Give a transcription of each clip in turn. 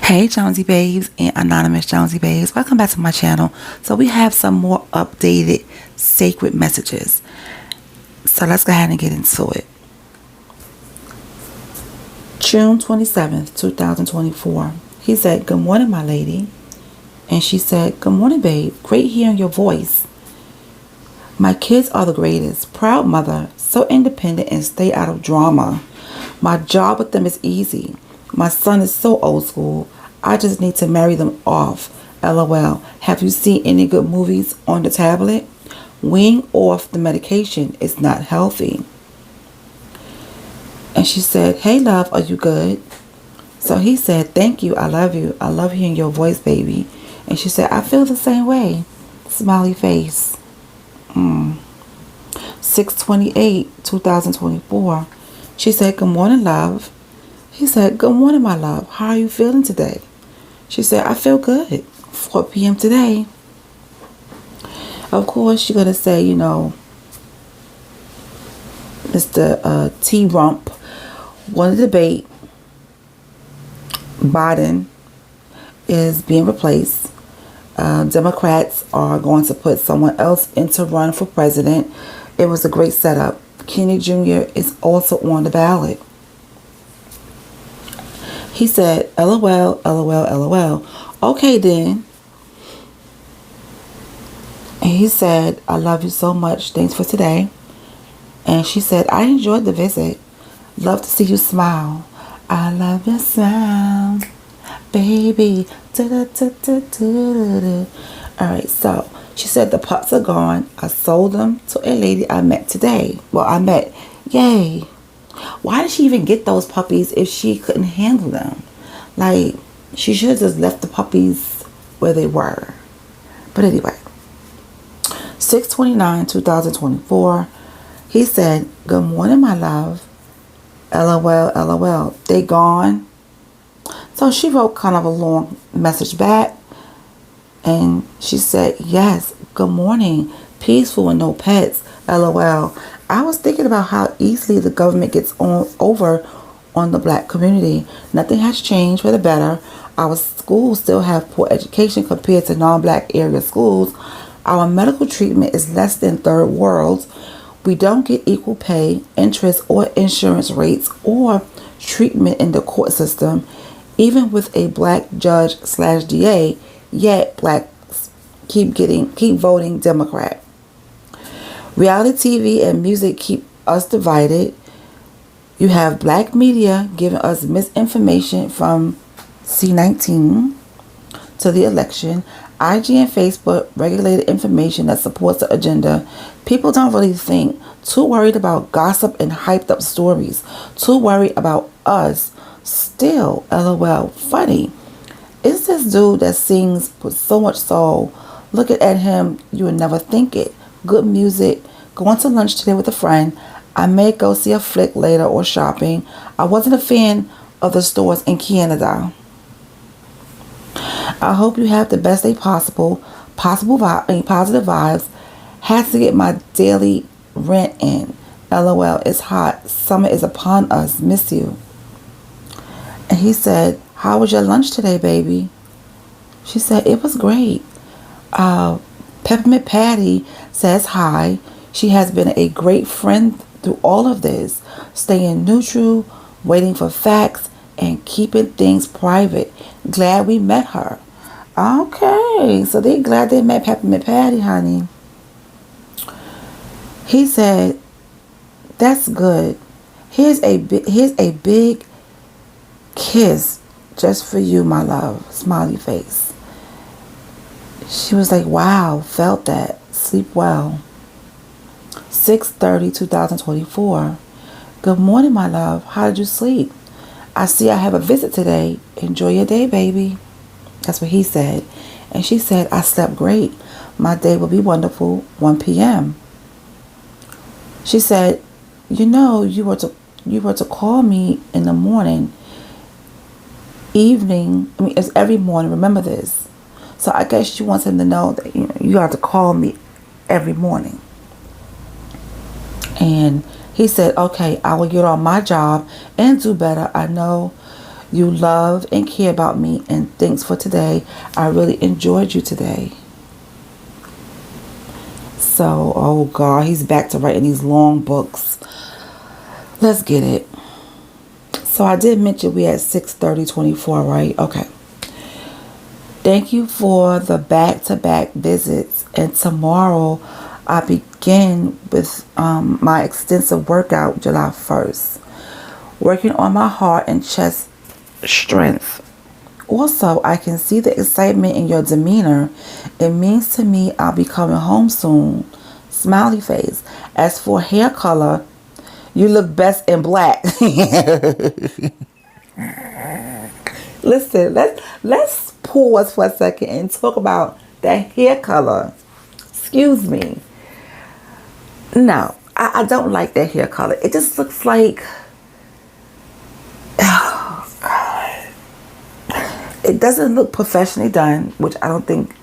Hey Jonesy Babes and Anonymous Jonesy Babes, welcome back to my channel. So we have some more updated sacred messages. So let's go ahead and get into it. June 27th, 2024. He said, "Good morning, my lady." And she said, "Good morning, babe. Great hearing your voice. My kids are the greatest. Proud mother, so independent and stay out of drama. My job with them is easy. My son is so old school. I just need to marry them off. LOL. Have you seen any good movies on the tablet? Weaning off the medication is not healthy." And she said, "Hey love, are you good?" So he said, "Thank you. I love you. I love hearing your voice, baby." And she said, "I feel the same way." Smiley face. 6/28, 2024. She said, "Good morning, love." He said, "Good morning, my love. How are you feeling today?" She said, "I feel good. 4 p.m. today." Of course, she's going to say, Mr. T. Rump won the debate. Biden is being replaced. Democrats are going to put someone else in to run for president. It was a great setup. Kenny Jr. is also on the ballot. He said, "LOL, LOL, LOL. Okay then." And he said, "I love you so much. Thanks for today." And she said, "I enjoyed the visit. Love to see you smile. I love your smile, baby." Alright, so she said the pups are gone. I sold them to a lady I met today. Yay. Why did she even get those puppies if she couldn't handle them? Like, she should have just left the puppies where they were. But anyway, 6/29, 2024. He said, "Good morning, my love. LOL, LOL. They gone?" So she wrote kind of a long message back. And she said, "Yes, good morning. Peaceful and no pets. LOL. I was thinking about how easily the government gets over on the black community. Nothing has changed for the better. Our schools still have poor education compared to non-black area schools. Our medical treatment is less than third world. We don't get equal pay, interest, or insurance rates, or treatment in the court system, even with a black judge/DA. Yet blacks keep voting Democrat. Reality TV and music keep us divided. You have black media giving us misinformation from C19 to the election. IG and Facebook regulated information that supports the agenda. People don't really think. Too worried about gossip and hyped up stories. Too worried about us. Still, LOL, funny. It's this dude that sings with so much soul. Looking at him, you would never think it. Good music. Going to lunch today with a friend. I may go see a flick later or shopping. I wasn't a fan of the stores in Canada. I hope you have the best day possible. Positive vibes. Has to get my daily rent in. LOL, it's hot. Summer is upon us. Miss you." And he said, "How was your lunch today, baby?" She said, "It was great. Peppermint Patty says hi. She has been a great friend through all of this, staying neutral, waiting for facts, and keeping things private. Glad we met her." Okay, so they're glad they met Peppermint Patty, honey. He said, "That's good. Here's a big kiss just for you, my love." Smiley face. She was like, "Wow, felt that. Sleep well." 6/30, 2024. "Good morning, my love. How did you sleep? I see I have a visit today. Enjoy your day, baby." That's what he said. And she said, "I slept great. My day will be wonderful. 1 p.m. She said, you were to call me in the morning, evening. It's every morning. Remember this." So I guess she wants him to know that you have to call me every morning. And he said, "Okay, I will get on my job and do better. I know You love and care about me, and thanks for today. I really enjoyed you today. So, oh God, he's back to writing these long books. Let's get it. So I did mention we had 6/30/24, right? Okay. Thank you for the back-to-back visits. And tomorrow I begin with my extensive workout July 1st. Working on my heart and chest strength. Also, I can see the excitement in your demeanor. It means to me I'll be coming home soon. Smiley face. As for hair color, you look best in black. Listen, let's pause for a second and talk about that hair color. Excuse me. No, I don't like that hair color. It just looks like, oh God. It doesn't look professionally done, which I don't think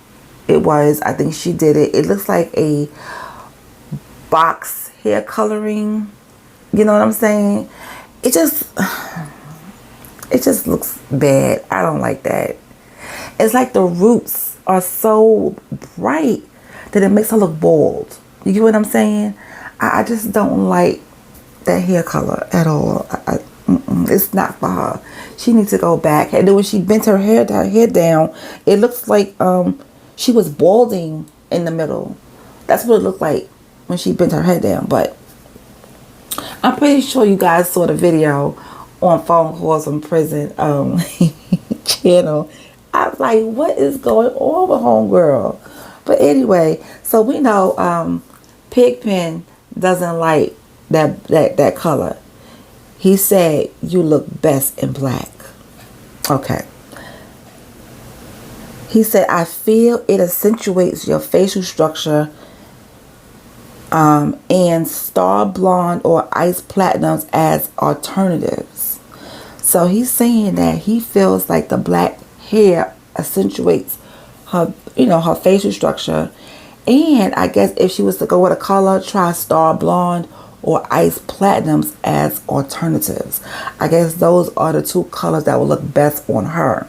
it was. I think she did it. It looks like a box hair coloring. You know what I'm saying? It just looks bad. I don't like that. It's like the roots are so bright that it makes her look bald. You get what I'm saying? I just don't like that hair color at all. It's not for her. She needs to go back. And then when she bent her hair down, it looks like she was balding in the middle. That's what it looked like when she bent her head down. But I'm pretty sure you guys saw the video on Phone Calls from Prison channel. I was like, what is going on with homegirl? But anyway, so we know Pigpen doesn't like that color. He said, you look best in black. Okay. He said, I feel it accentuates your facial structure and star blonde or ice platinums as alternatives. So he's saying that he feels like the black hair accentuates her, her facial structure. And I guess if she was to go with a color, try star blonde or ice platinums as alternatives. I guess those are the two colors that will look best on her.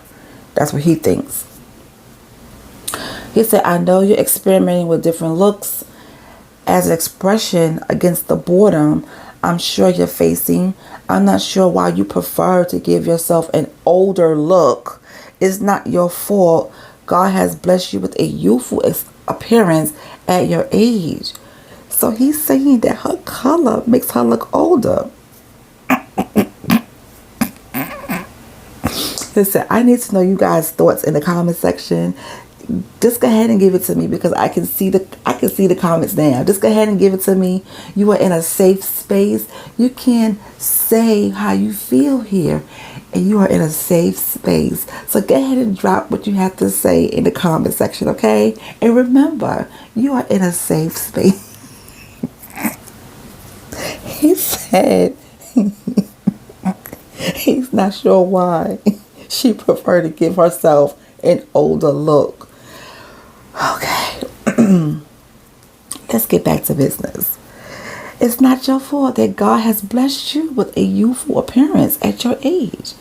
That's what he thinks. He said, I know you're experimenting with different looks as an expression against the boredom I'm sure you're facing. I'm not sure why you prefer to give yourself an older look. It's not your fault. God has blessed you with a youthful appearance at your age. So he's saying that her color makes her look older. Listen, I need to know you guys' thoughts in the comment section. Just go ahead and give it to me because I can see the comments now. Just go ahead and give it to me. You are in a safe space. You can say how you feel here, and you are in a safe space. So go ahead and drop what you have to say in the comment section, okay? And remember, you are in a safe space. He said he's not sure why she preferred to give herself an older look. Okay, let's get back to business. It's not your fault that God has blessed you with a youthful appearance at your age,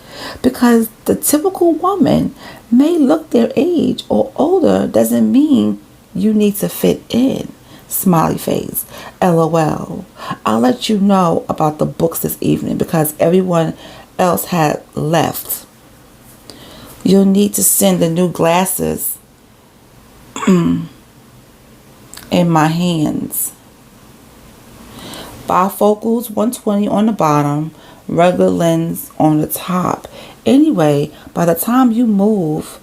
because the typical woman may look their age or older doesn't mean you need to fit in. Smiley face. LOL. I'll let you know about the books this evening because everyone else had left. You'll need to send the new glasses in my hands. Bifocals 120 on the bottom, regular lens on the top. Anyway, by the time you move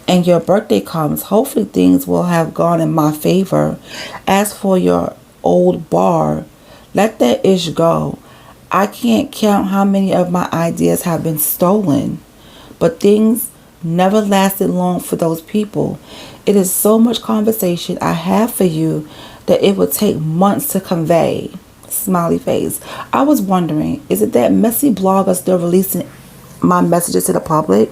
and your birthday comes, hopefully things will have gone in my favor. As for your old bar, let that ish go. I can't count how many of my ideas have been stolen, but things never lasted long for those people. It is so much conversation I have for you that it would take months to convey. Smiley face. I was wondering, is it that messy blogger still releasing my messages to the public?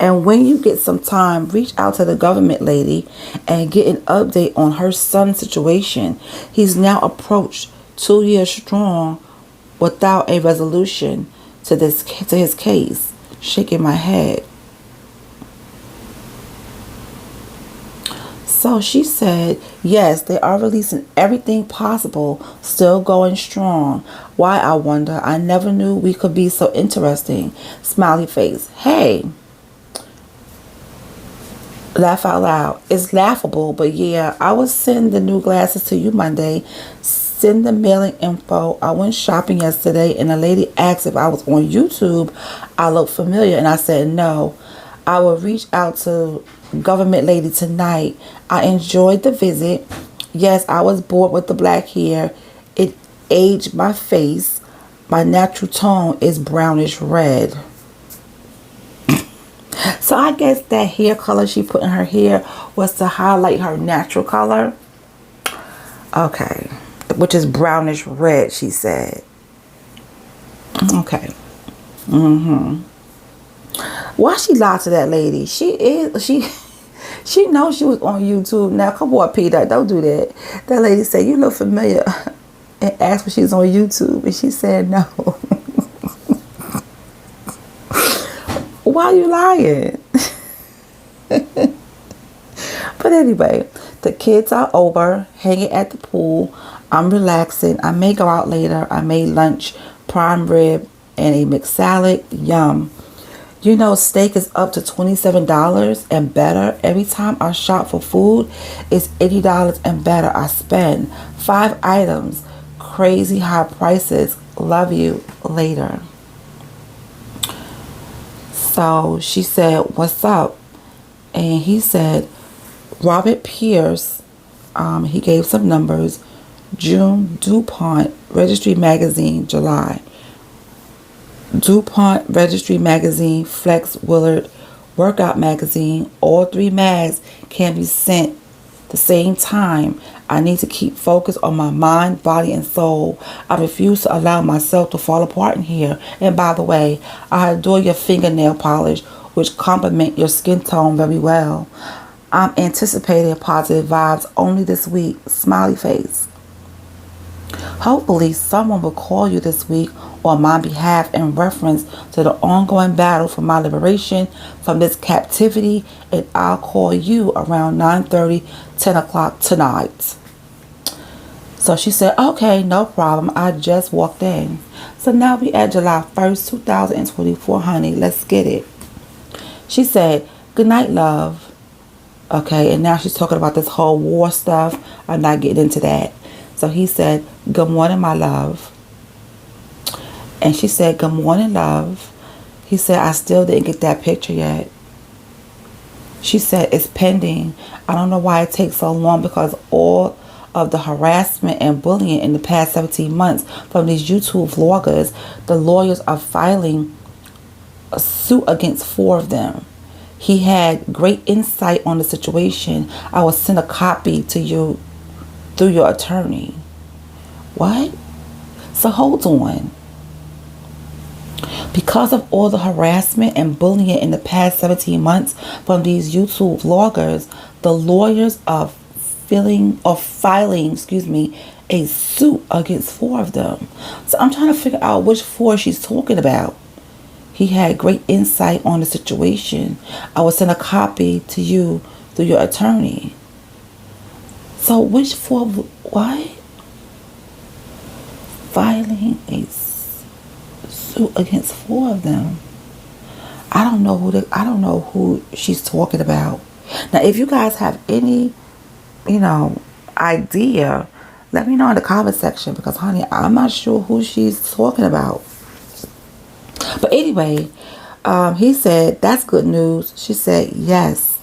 And when you get some time, reach out to the government lady and get an update on her son's situation. He's now approached 2 years strong without a resolution to his case. shaking my head. So she said, yes, they are releasing everything possible, still going strong. Why, I wonder? I never knew we could be so interesting. Smiley face. Hey, laugh out loud. It's laughable, but yeah, I will send the new glasses to you Monday. Send the mailing info. I went shopping yesterday and a lady asked if I was on YouTube. I looked familiar and I said no. I will reach out to government lady tonight. I enjoyed the visit. Yes, I was bored with the black hair. It aged my face. My natural tone is brownish red. So I guess that hair color she put in her hair was to highlight her natural color. Okay. Which is brownish red, she said. Okay. Why she lied to that lady? She knows she was on YouTube. Now, come on, Peter, don't do that. That lady said, you look familiar. And asked if she was on YouTube. And she said no. Why are you lying? But anyway, the kids are over, hanging at the pool. I'm relaxing. I may go out later. I made lunch, prime rib, and a mixed salad. Yum. You know, steak is up to $27 and better. Every time I shop for food, it's $80 and better. I spend 5 items. Crazy high prices. Love you. Later. So she said, what's up? And he said, Robert Pierce, he gave some numbers. June, DuPont, Registry Magazine, July. DuPont, Registry Magazine, Flex, Willard, Workout Magazine. All 3 mags can be sent the same time. I need to keep focused on my mind, body, and soul. I refuse to allow myself to fall apart in here. And by the way, I adore your fingernail polish, which complement your skin tone very well. I'm anticipating positive vibes only this week. Smiley face. Hopefully, someone will call you this week on my behalf in reference to the ongoing battle for my liberation from this captivity, and I'll call you around 9:30, 10 o'clock tonight. So she said, okay, no problem. I just walked in. So now we at July 1st, 2024, honey. Let's get it. She said, good night, love. Okay, and now she's talking about this whole war stuff. I'm not getting into that. So he said, good morning, my love. And she said, good morning, love. He said, I still didn't get that picture yet. She said, it's pending. I don't know why it takes so long, because all of the harassment and bullying in the past 17 months from these YouTube vloggers, the lawyers are filing a suit against 4 of them. He had great insight on the situation. I will send a copy to you through your attorney. What? So hold on. Because of all the harassment and bullying in the past 17 months from these YouTube vloggers, the lawyers are filing a suit against 4 of them. So I'm trying to figure out which 4 she's talking about. He had great insight on the situation. I will send a copy to you through your attorney. So which 4? What? Filing a suit against 4 of them. I don't know who she's talking about. Now, if you guys have any, idea, let me know in the comment section, because honey, I'm not sure who she's talking about. But anyway, he said, that's good news. She said, yes.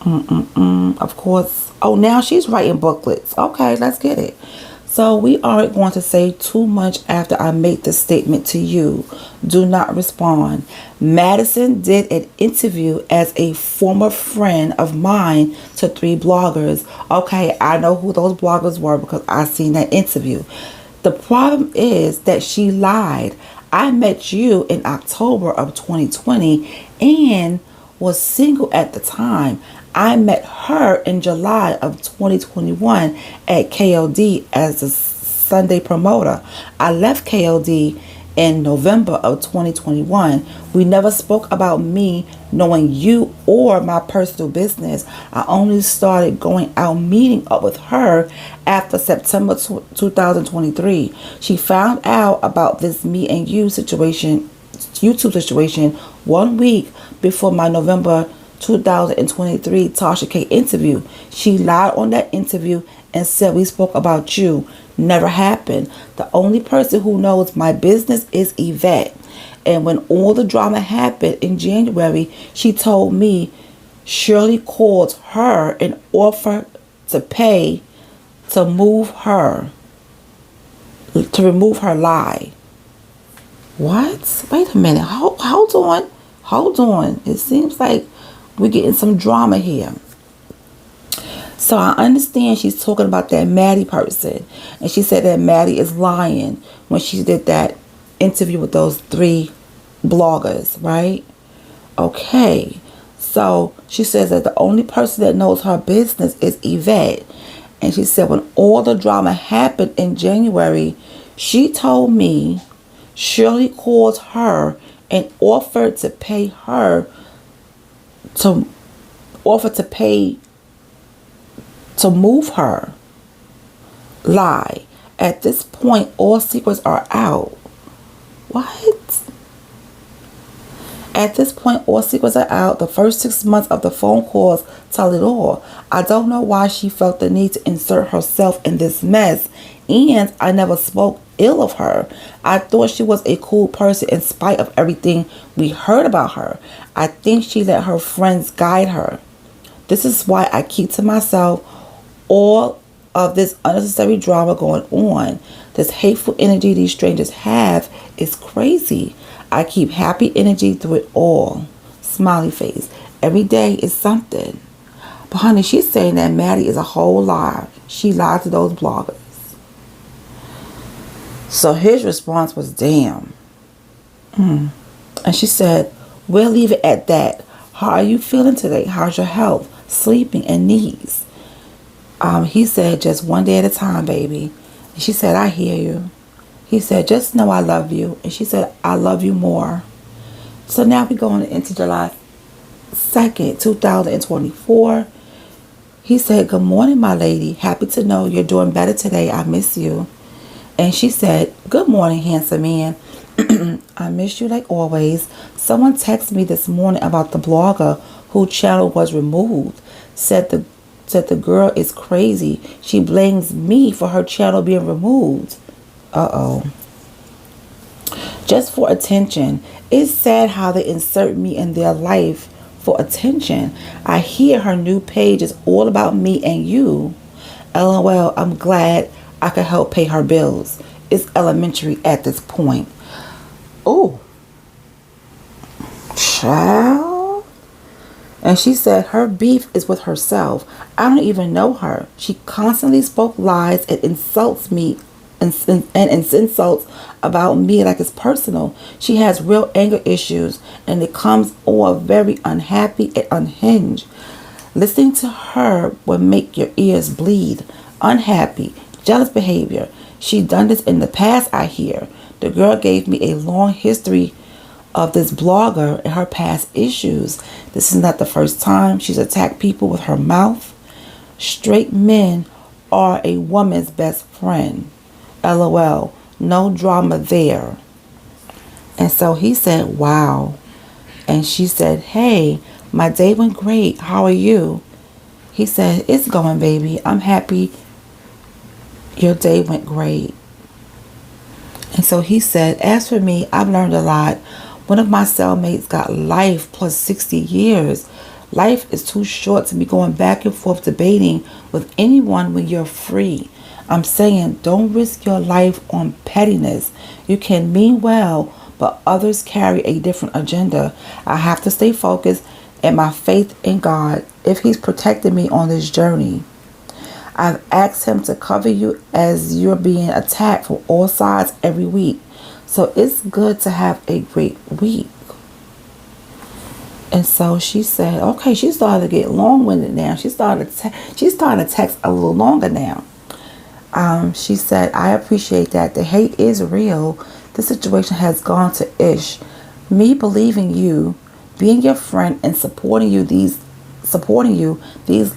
Of course. Oh, now she's writing booklets. Okay, let's get it. So we aren't going to say too much after I make the statement to you. Do not respond. Madison did an interview as a former friend of mine to 3 bloggers. Okay, I know who those bloggers were because I seen that interview. The problem is that she lied. I met you in October of 2020 and was single at the time. I met her in July of 2021 at KLD as a Sunday promoter. I left KLD in November of 2021. We never spoke about me knowing you or my personal business. I only started going out meeting up with her after September 2023. She found out about this me and you situation, YouTube situation, 1 week before my November 2023 Tasha K interview. She lied on that interview and said we spoke about you. Never happened. The only person who knows my business is Yvette. And when all the drama happened in January, she told me Shirley called her and offered to pay to remove her lie. What? Wait a minute. Hold on. Hold on. It seems like we're getting some drama here. So I understand she's talking about that Maddie person. And she said that Maddie is lying when she did that interview with those 3 bloggers, right? Okay. So she says that the only person that knows her business is Yvette. And she said when all the drama happened in January, she told me Shirley called her and offered to pay her to move her. Lie. At this point, all secrets are out. What? At this point, all secrets are out. The first 6 months of the phone calls tell it all. I don't know why she felt the need to insert herself in this mess. And I never spoke ill of her. I thought she was a cool person in spite of everything we heard about her. I think she let her friends guide her. This is why I keep to myself. All of this unnecessary drama going on, this hateful energy these strangers have is crazy. I keep happy energy through it all. Smiley face. Every day is something. But honey, she's saying that Maddie is a whole lie. She lied to those bloggers. So his response was, damn. And she said, we'll leave it at that. How are you feeling today? How's your health, sleeping, and needs? He said, just one day at a time, baby. And she said, I hear you. He said, just know I love you. And she said, I love you more. So now we're going into July 2nd, 2024. He said, good morning, my lady. Happy to know you're doing better today. I miss you. And she said, good morning, handsome man. I miss you like always. Someone texted me this morning about the blogger whose channel was removed. Said the girl is crazy. She blames me for her channel being removed. Uh-oh. Just for attention. It's sad how they insert me in their life for attention. I hear her new page is all about me and you. LOL, I'm glad I could help pay her bills. It's elementary at this point. Oh. Child. And she said her beef is with herself. I don't even know her. She constantly spoke lies and insults me and insults about me like it's personal. She has real anger issues and it comes all very unhappy and unhinged. Listening to her will make your ears bleed. Unhappy, jealous behavior. She done this in the past, I hear. The girl gave me a long history of this blogger and her past issues. This is not the first time she's attacked people with her mouth. Straight men are a woman's best friend. LOL. No drama there. And so he said, wow. And she said, hey, my day went great. How are you? He said, it's going, baby. I'm happy your day went great. And so he said, as for me, I've learned a lot. One of my cellmates got life plus 60 years. Life is too short to be going back and forth debating with anyone when you're free. I'm saying don't risk your life on pettiness. You can mean well, but others carry a different agenda. I have to stay focused and my faith in God if He's protecting me on this journey. I've asked Him to cover you as you're being attacked from all sides every week. So it's good to have a great week. And so she said, okay, she started to get long-winded now. She started to text a little longer now. She said, I appreciate that. The hate is real. This situation has gone to ish. Me believing you, being your friend, and supporting you, these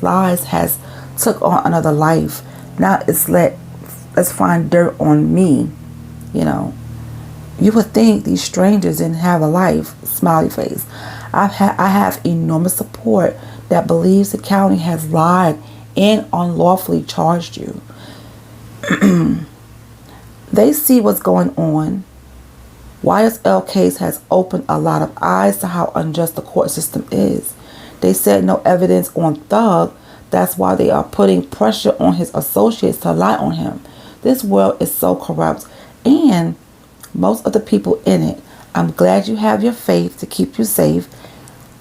lies has took on another life. Now let's find dirt on me. You know, you would think these strangers didn't have a life. Smiley face. I have enormous support that believes the county has lied and unlawfully charged you. They see what's going on. YSL case has opened a lot of eyes to how unjust the court system is. They said no evidence on Thug. That's why they are putting pressure on his associates to lie on him. This world is so corrupt, and most of the people in it. I'm glad you have your faith to keep you safe.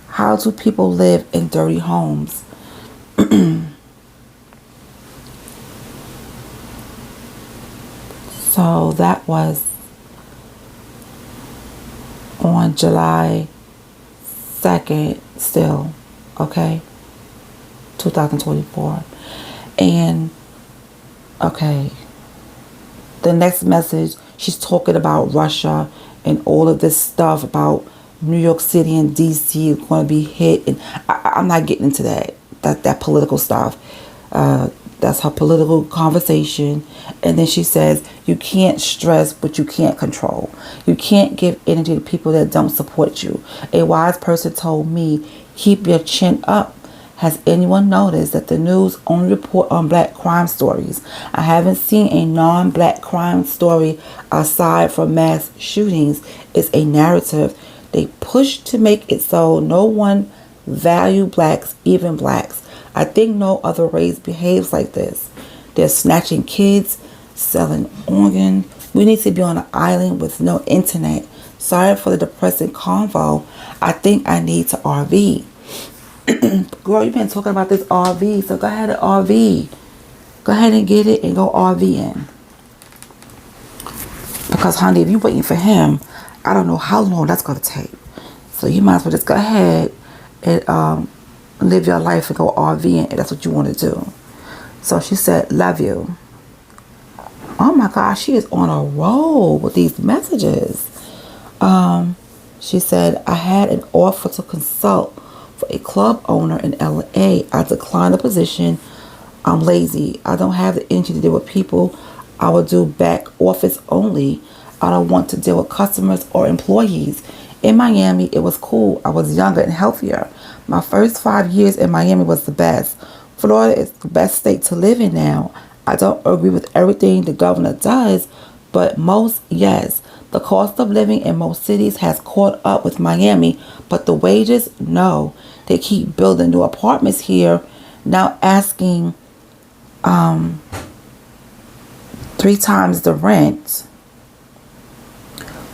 How do people live in dirty homes? So that was on July 2nd still, okay? 2024. And, okay, the next message, she's talking about Russia and all of this stuff about New York City and DC going to be hit. And I'm not getting into that political stuff. That's her political conversation. And then she says, you can't stress what you can't control. You can't give energy to people that don't support you. A wise person told me, keep your chin up. Has anyone noticed that the news only report on black crime stories? I haven't seen a non-black crime story aside from mass shootings. It's a narrative they push to make it so no one value blacks, even blacks. I think no other race behaves like this. They're snatching kids, selling organs. We need to be on an island with no internet. Sorry for the depressing convo. I think I need to RV. Girl, you've been talking about this RV, so go ahead and RV. Go ahead and get it and go RV in. Because, honey, if you're waiting for him, I don't know how long that's going to take. So you might as well just go ahead and live your life and go RV in if that's what you want to do. So she said, love you. Oh my gosh, she is on a roll with these messages. She said, I had an offer to consult for a club owner in LA. I declined the position. I'm lazy. I don't have the energy to deal with people. I will do back office only. I don't want to deal with customers or employees. In Miami, it was cool. I was younger and healthier. My first 5 years in Miami was the best. Florida is the best state to live in now. I don't agree with everything the governor does, but most, yes. The cost of living in most cities has caught up with Miami, but the wages, no. They keep building new apartments here, now asking 3 times the rent.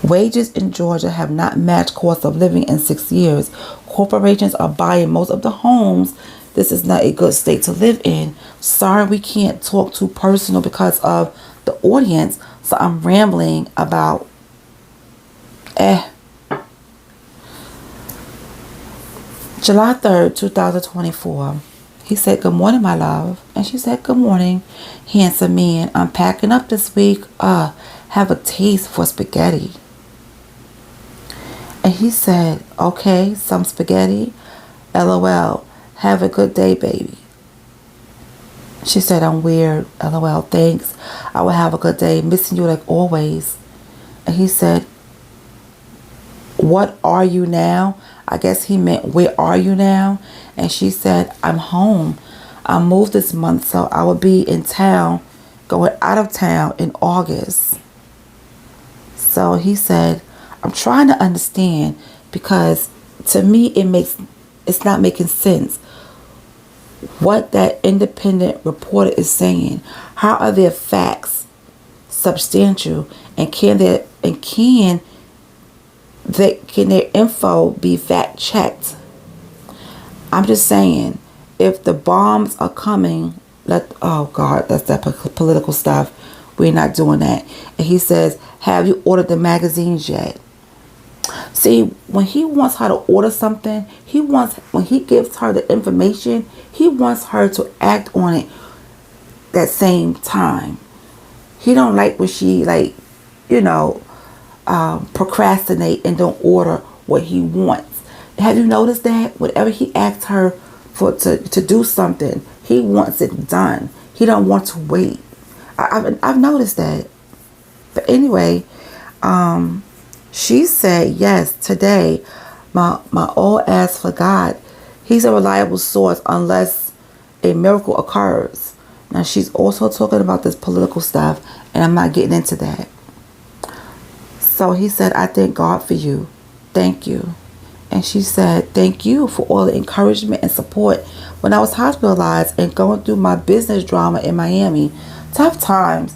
Wages in Georgia have not matched cost of living in 6 years. Corporations are buying most of the homes. This is not a good state to live in. Sorry, we can't talk too personal because of the audience, so I'm rambling about July 3rd, 2024. He said, good morning, my love. And she said, good morning, handsome man. I'm packing up this week. Have a taste for spaghetti. And he said, okay, some spaghetti. LOL. Have a good day, baby. She said, I'm weird. LOL. Thanks. I will have a good day. Missing you like always. And he said, what are you now? I guess he meant, where are you now? And she said, I'm home. I moved this month, so I will be in town, going out of town in August. So he said, I'm trying to understand, because to me it's not making sense what that independent reporter is saying. How are their facts substantial, and can their info be fact checked? I'm just saying, if the bombs are coming, oh God, that's that political stuff. We're not doing that. And he says, have you ordered the magazines yet? See, when he wants her to order something, when he gives her the information, he wants her to act on it that same time. He don't like when she, procrastinate and don't order what he wants. Have you noticed that? Whatever he asks her to do something, he wants it done. He don't want to wait. I've noticed that. But anyway, she said, yes, today, my all ask for God. He's a reliable source unless a miracle occurs. Now, she's also talking about this political stuff, and I'm not getting into that. So he said, I thank God for you. Thank you. And she said, thank you for all the encouragement and support when I was hospitalized and going through my business drama in Miami. Tough times.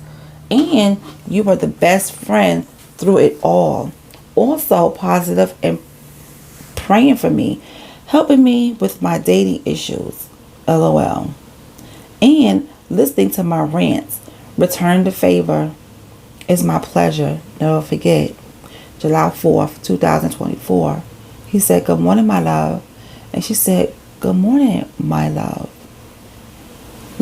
And you were the best friend through it all. Also positive and praying for me, helping me with my dating issues. LOL. And listening to my rants. Return the favor. It's my pleasure. Never forget. July 4th, 2024. He said, good morning, my love. And she said, good morning, my love.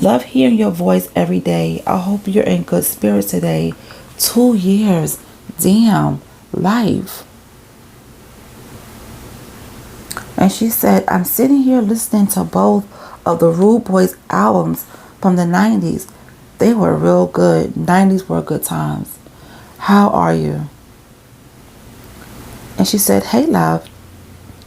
Love hearing your voice every day. I hope you're in good spirits today. 2 years. Damn. Life. And she said, I'm sitting here listening to both of the Rude Boys albums from the 90s. They were real good. 90s were good times. How are you? And she said, hey, love.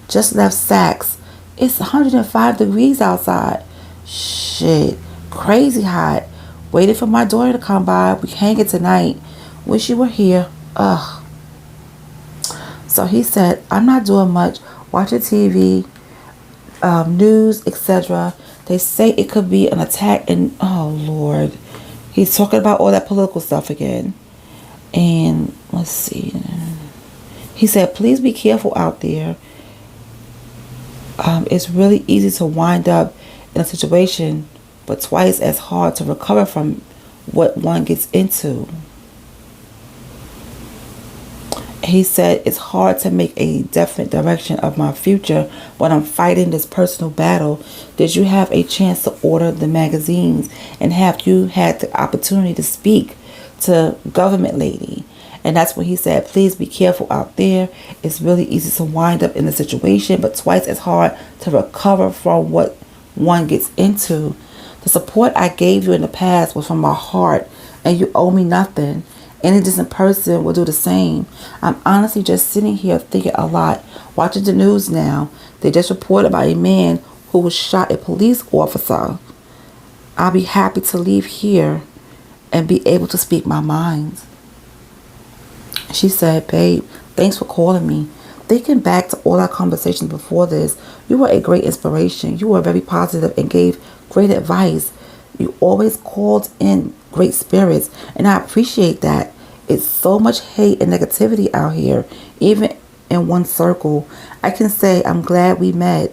Just left Saks. It's 105 degrees outside. Shit. Crazy hot. Waited for my daughter to come by. We hanging tonight. Wish you were here. Ugh. So he said, I'm not doing much. Watching TV, news, etc. They say it could be an attack and oh Lord. He's talking about all that political stuff again. And let's see. He said, please be careful out there. It's really easy to wind up in a situation, but twice as hard to recover from what one gets into. He said, it's hard to make a definite direction of my future when I'm fighting this personal battle. Did you have a chance to order the magazines? And have you had the opportunity to speak to government lady? And that's what he said. Please be careful out there. It's really easy to wind up in a situation, but twice as hard to recover from what one gets into. The support I gave you in the past was from my heart, and you owe me nothing. Any decent person will do the same. I'm honestly just sitting here thinking a lot. Watching the news now. They just reported about a man who was shot a police officer. I'll be happy to leave here and be able to speak my mind. She said, babe, thanks for calling me. Thinking back to all our conversations before this, you were a great inspiration. You were very positive and gave great advice. You always called in great spirits, and I appreciate that. It's so much hate and negativity out here, even in one circle. I can say I'm glad we met.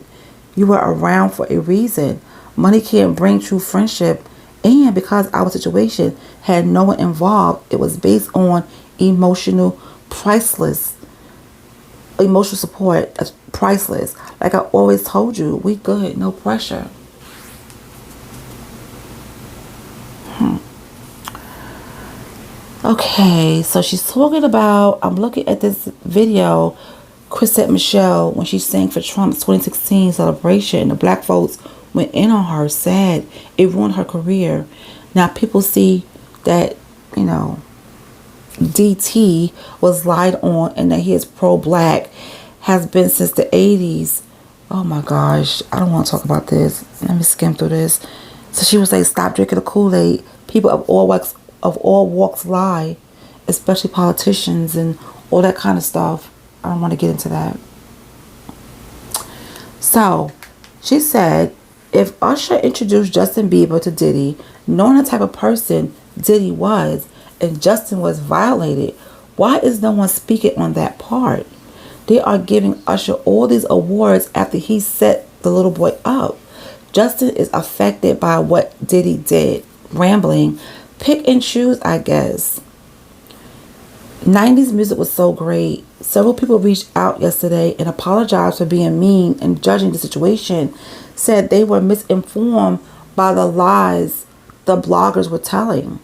You were around for a reason. Money can't bring true friendship, and because our situation had no one involved, it was based on emotional support. That's priceless. Like I always told you, we good, no pressure. Okay, so she's talking about, I'm looking at this video, Chrisette Michele, when she sang for Trump's 2016 celebration, and the black folks went in on her, sad. It ruined her career. Now people see that, you know, DT was lied on and that he is pro-black, has been since the 80s. Oh my gosh, I don't want to talk about this. Let me skim through this. So she was like, stop drinking the Kool-Aid. People of all walks lie, especially politicians and all that kind of stuff. I don't want to get into that. So she said, if Usher introduced Justin Bieber to Diddy, knowing the type of person Diddy was, and Justin was violated, why is no one speaking on that part? They are giving Usher all these awards after he set the little boy up. Justin is affected by what Diddy did. Rambling. Pick and choose, I guess. 90s music was so great. Several people reached out yesterday and apologized for being mean and judging the situation. Said they were misinformed by the lies the bloggers were telling.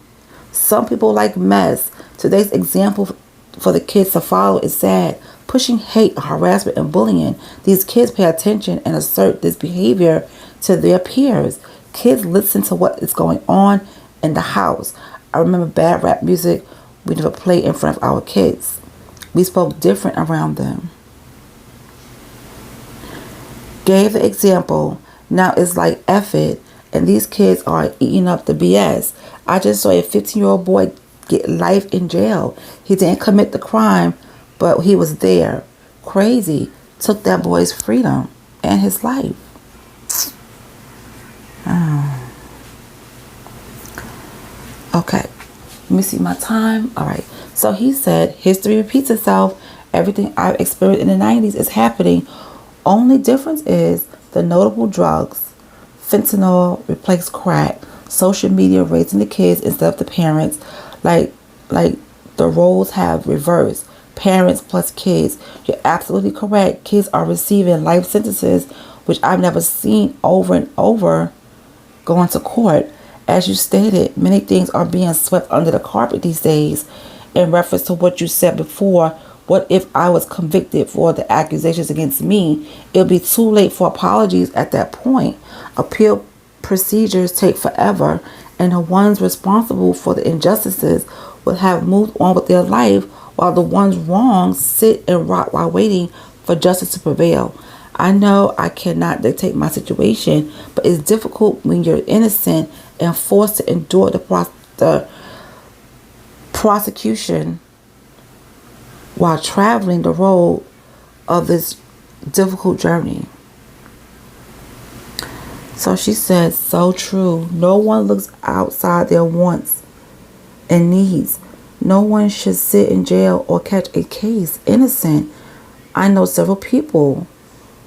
Some people like mess. Today's example for the kids to follow is sad. Pushing hate, harassment, and bullying. These kids pay attention and assert this behavior to their peers. Kids listen to what is going on in the house. I remember bad rap music we never played in front of our kids. We spoke different around them. Gave the example. Now it's like F it, and these kids are eating up the BS. I just saw a 15-year-old boy get life in jail. He didn't commit the crime, but he was there. Crazy. Took that boy's freedom and his life. Oh. Okay. Let me see my time. All right. So he said, history repeats itself. Everything I've experienced in the 90s is happening. Only difference is the notable drugs. Fentanyl replaced crack. Social media raising the kids instead of the parents. Like the roles have reversed. Parents plus kids. You're absolutely correct. Kids are receiving life sentences, which I've never seen over and over going to court. As you stated, many things are being swept under the carpet these days. In reference to what you said before, what if I was convicted for the accusations against me? It'll be too late for apologies at that point. Appeal procedures take forever, and the ones responsible for the injustices will have moved on with their life, while the ones wrong sit and rot while waiting for justice to prevail. I know I cannot dictate my situation, but it's difficult when you're innocent and forced to endure the prosecution while traveling the road of this difficult journey. So she said, so true. No one looks outside their wants and needs. No one should sit in jail or catch a case innocent. I know several people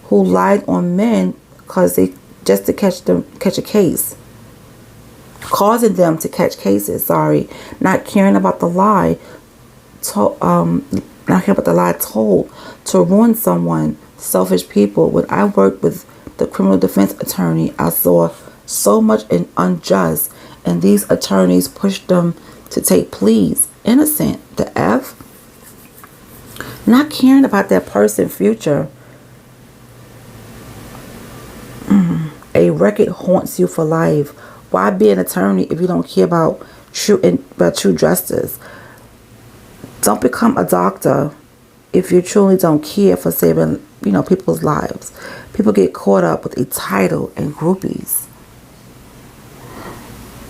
who lied on men because they just to catch a case, causing them to catch cases. Not caring about the lie, not caring about the lie told to ruin someone. Selfish people. When I worked with the criminal defense attorney, I saw so much unjust, and these attorneys pushed them to take pleas. Innocent, the F. Not caring about that person's future. A record haunts you for life. Why be an attorney if you don't care about true justice? Don't become a doctor if you truly don't care for saving, people's lives. People get caught up with a title and groupies.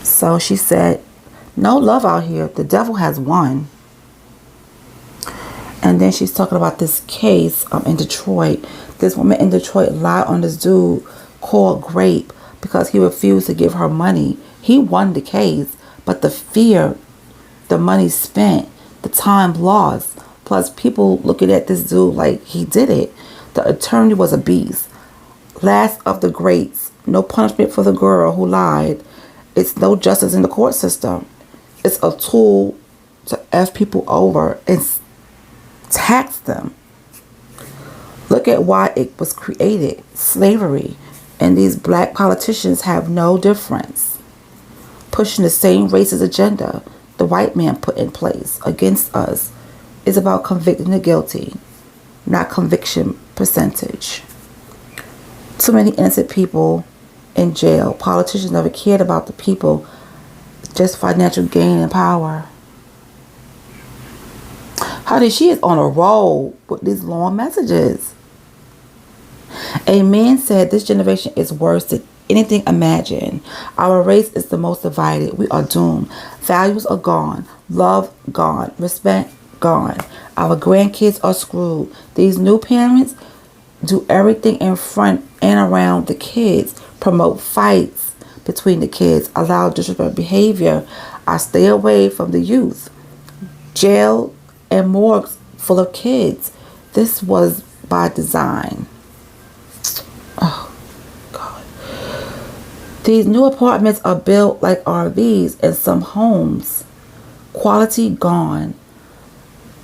So she said, no love out here. The devil has won. And then she's talking about this case in Detroit. This woman in Detroit lied on this dude called Grape because he refused to give her money. He won the case, but the fear, the money spent, the time lost, plus people looking at this dude like he did it. The attorney was a beast. Last of the greats. No punishment for the girl who lied. It's no justice in the court system. It's a tool to F people over and tax them. Look at why it was created. Slavery. And these black politicians have no difference. Pushing the same racist agenda the white man put in place against us is about convicting the guilty, not conviction percentage. Too many innocent people in jail. Politicians never cared about the people, just financial gain and power. Honey, she is on a roll with these long messages. A man said this generation is worse than anything imagined. Our race is the most divided. We are doomed. Values are gone. Love gone. Respect gone. Our grandkids are screwed. These new parents do everything in front and around the kids. Promote fights between the kids. Allow disrespectful behavior. I stay away from the youth. Jail and morgues full of kids. This was by design. Oh, God. These new apartments are built like RVs in some homes. Quality gone.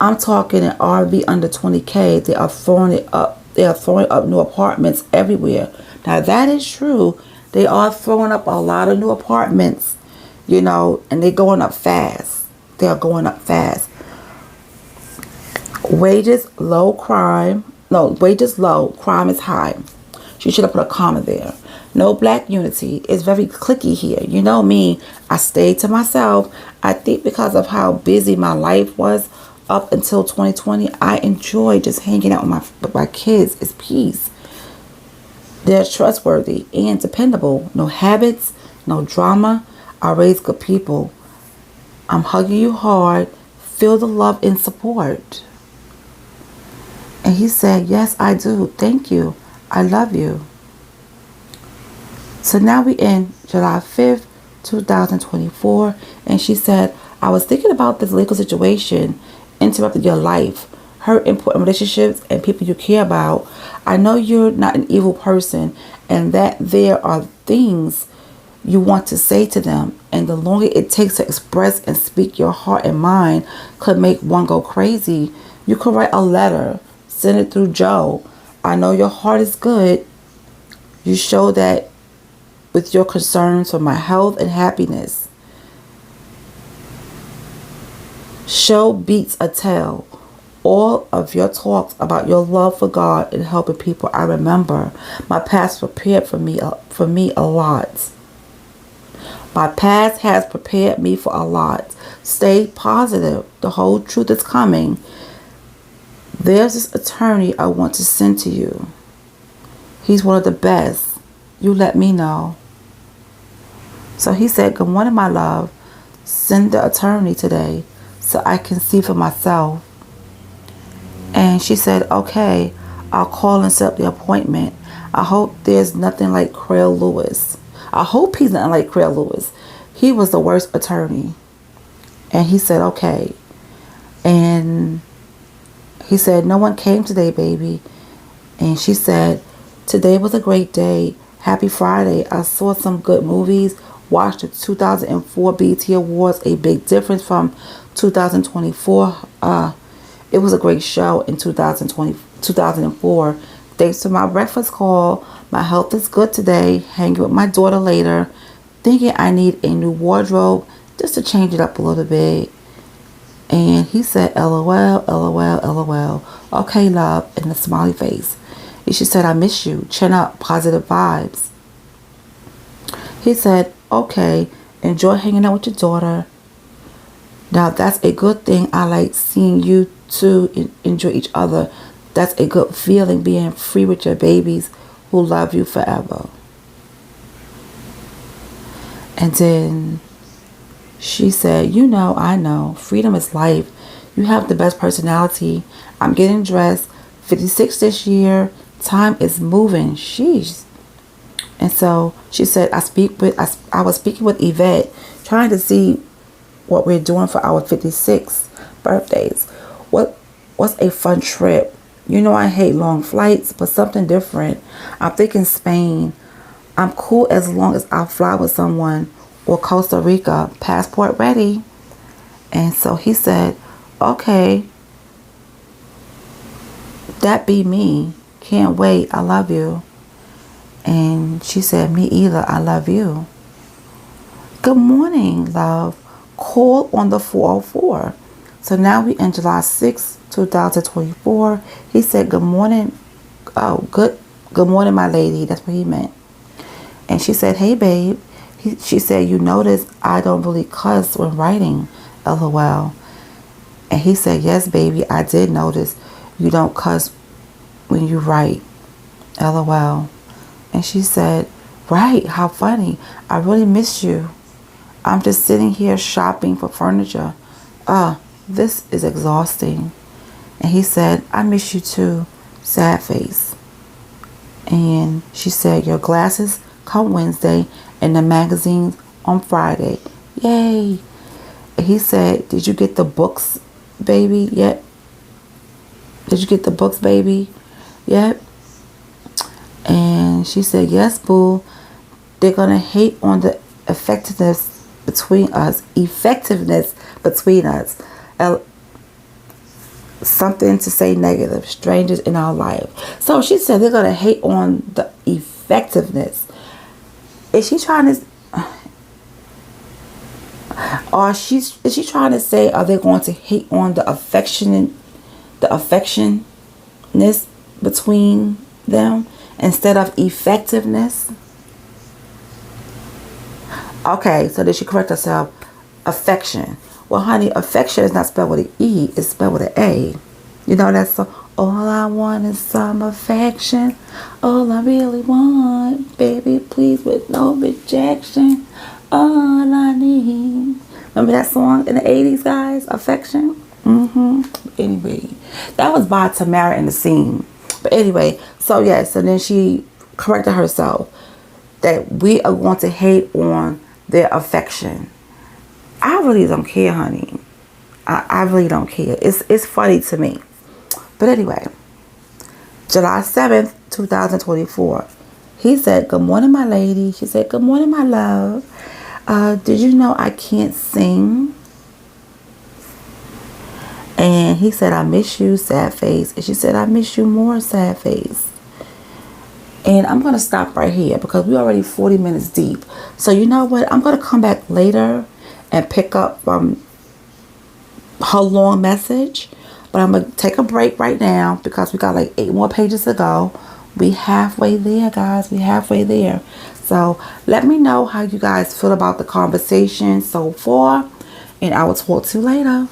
I'm talking an RV under 20K. They are throwing it up. They are throwing up new apartments everywhere. Now that is true. They are throwing up a lot of new apartments, and they're going up fast. They are going up fast. Wages low, crime. No, wages low, crime is high. She should have put a comma there. No black unity. It's very cliquey here. You know me, I stayed to myself. I think because of how busy my life was up until 2020, I enjoy just hanging out with my kids. It's peace. They're trustworthy and dependable. No habits, no drama. I raise good people. I'm hugging you hard. Feel the love and support. And he said, yes, I do. Thank you. I love you. So now we in July 5th, 2024. And she said, I was thinking about this legal situation interrupted your life, hurt important relationships and people you care about. I know you're not an evil person and that there are things you want to say to them. And the longer it takes to express and speak your heart and mind could make one go crazy. You could write a letter, send it through Joe. I know your heart is good. You show that with your concerns for my health and happiness. Show beats a tale. All of your talks about your love for God and helping people. I remember my past prepared for me a lot. My past has prepared me for a lot. Stay positive. The whole truth is coming. There's this attorney I want to send to you. He's one of the best. You let me know. So he said, good morning, my love. Send the attorney today so I can see for myself. And she said, okay, I'll call and set up the appointment. I hope there's nothing like Craig Lewis. I hope he's nothing like Craig Lewis. He was the worst attorney. And he said, okay. And he said, no one came today, baby. And she said, today was a great day. Happy Friday. I saw some good movies. Watched the 2004 BET Awards. A big difference from 2024. It was a great show in 2004. Thanks to my breakfast call. My health is good today. Hanging with my daughter later. Thinking I need a new wardrobe just to change it up a little bit. And he said, LOL, LOL, LOL. Okay, love, and a smiley face. And she said, I miss you. Chin up, positive vibes. He said, okay, enjoy hanging out with your daughter. Now, that's a good thing. I like seeing you two enjoy each other. That's a good feeling, being free with your babies who love you forever. And then she said, you know, I know. Freedom is life. You have the best personality. I'm getting dressed. 56 this year. Time is moving. Sheesh. And so she said, I was speaking with Yvette, trying to see what we're doing for our 56 birthdays. What's a fun trip? You know I hate long flights, but something different. I'm thinking Spain. I'm cool as long as I fly with someone, or Costa Rica. Passport ready. And so he said, okay, that be me. Can't wait. I love you. And she said, me either. I love you. Good morning, love. Call on the 404. So now we in July 6th, 2024. He said, good morning. Oh, good morning, my lady. That's what he meant. And she said, hey, babe. She said, you notice I don't really cuss when writing. LOL. And he said, yes, baby. I did notice you don't cuss when you write. LOL. And she said, right, how funny. I really miss you. I'm just sitting here shopping for furniture. This is exhausting. And he said, I miss you too. Sad face. And she said, your glasses come Wednesday and the magazines on Friday. Yay. And he said, did you get the books, baby, yet? Did you get the books, baby, yet? And she said, yes, boo. They're going to hate on the effectiveness between us. Something to say negative. Strangers in our life. So she said they're going to hate on the effectiveness. Is she trying to... Is she trying to say, are they going to hate on the affectionate the affectionness between them instead of effectiveness. Okay, so did she correct herself? Affection. Well, honey, affection is not spelled with an E, it's spelled with an A. You know that song? All I want is some affection. All I really want, baby, please, with no rejection. All I need. Remember that song in the 80s, guys? Affection? Anyway, that was by Tamara in the Scene. But anyway, so yeah, so then she corrected herself that we are going to hate on their affection. I really don't care, honey. I really don't care. It's funny to me. But anyway, July 7th, 2024. He said, good morning, my lady. She said, good morning, my love. Did you know I can't sing? And he said, I miss you, sad face. And she said, I miss you more, sad face. And I'm going to stop right here because we're already 40 minutes deep. So you know what? I'm going to come back later and pick up from her long message. But I'm going to take a break right now because we got like 8 more pages to go. We halfway there, guys. We halfway there. So let me know how you guys feel about the conversation so far. And I will talk to you later.